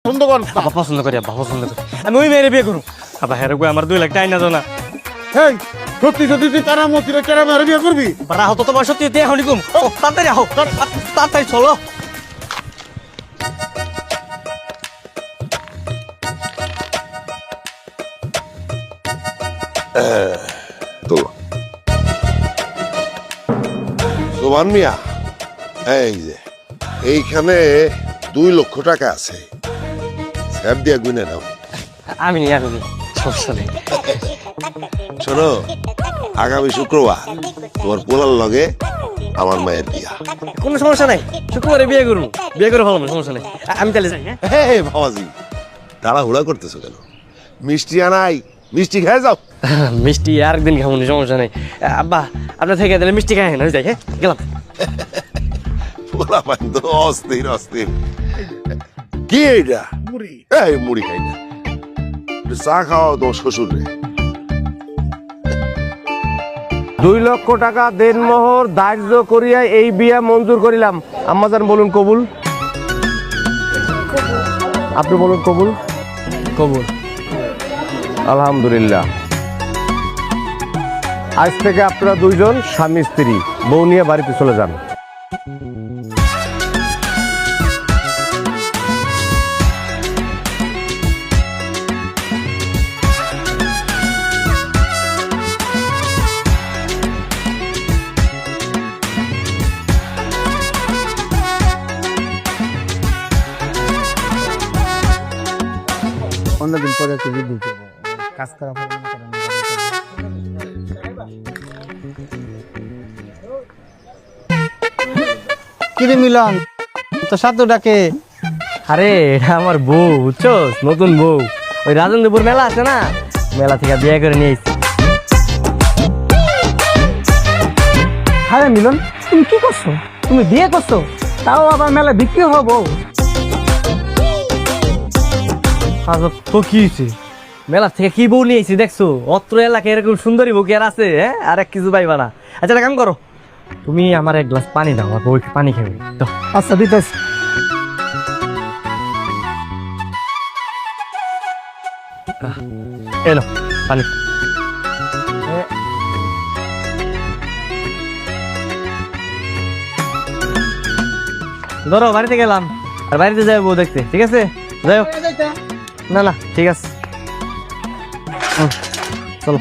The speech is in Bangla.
পছন্দ কর আব্বা পছন্দ করি, আব্বা পছন্দ করি। আমি ওই মেয়ের বিয়ে করুম। আব্বা হেরে কই আমার 2 লাখ টাকা না দাও না। হেই সত্যি সত্যি তুই তারা মতিরে কেরা মেরে বিয়ে করবি? রাহো তো তোমার সত্যি তে এখনই কম। ও তাড়াতাড়ি আহো, তাড়াতাড়ি চলো। সোমান মিয়া, এই যে এইখানে 2 লক্ষ টাকা আছে, স্যাপ দিয়া গুনে নাও। আমি নি, সমস্যা নেই। শোনো, আগামী শুক্রবার তোমার পোলার লগে আমার মায়ের বিয়া। কোনো সমস্যা নাই, শুক্রবারে বিয়ে করবো, বিয়ে করে ভালো, সমস্যা নেই। আমি তাহলে যাই। হ্যাঁ হে বাবাজি, তাড়াহুড়া করতেছো কেন? মিষ্টি আনাই, মিষ্টি খেয়ে যাও। মিষ্টি আরেকদিন খাবো, সমস্যা নেই। আব্বা আপনার থেকে তাহলে মিষ্টি খাই না, যাই। হ্যাঁ গেলাম। পোলা পাইন তো অস্থির অস্থির। কি এইটা? মুড়ি। এই মুড়ি খাই না, একটু চা খাওয়াও তোমার শ্বশুর রে। 2 লক্ষ টাকা দেনমোহর ধার্য করিয়া এই বিয়া মঞ্জুর করিলাম। আম্মাজান বলুন কবুল। আপনি বলুন কবুল। কবুল। আলহামদুলিল্লাহ। আজ থেকে আপনারা 2 জন স্বামী স্ত্রী, বউ নিয়ে বাড়িতে চলে যান। অন্যদিন পরে একটু বৃদ্ধি করবো, কাজ করা পরে মনে করেন। কিরে মিলন, তো সাথে ডাকে? আরে এটা আমার বউ, বুঝছো, নতুন বউ। ওই রাজেন্দ্রপুর মেলা আছে না, মেলা থেকে বিয়ে করে নিয়ে এসেছি। হ্যাঁ মিলন, তুমি কি করছো? তুমি বিয়ে করছো, তাও আবার মেলা বিক্রি হবো? আচ্ছা তো কি হয়েছে? মেলা থেকে কি বউ নিয়ে এসেছি দেখছো? অত্র এলাকায় এরকম সুন্দরী বউ কি আর আছে? হ্যাঁ, আর এক কিছু পাইবা না। আচ্ছা একটা কাম করো, তুমি আমার 1 গ্লাস পানি দাও, আর বউকে পানি খাবে। আচ্ছা দিতেছি। এলো পানি। ধরো, বাড়িতে গেলাম, আর বাড়িতে যাই বউ দেখতে। ঠিক আছে, যাই হোক। না না ঠিক আছে, চলো।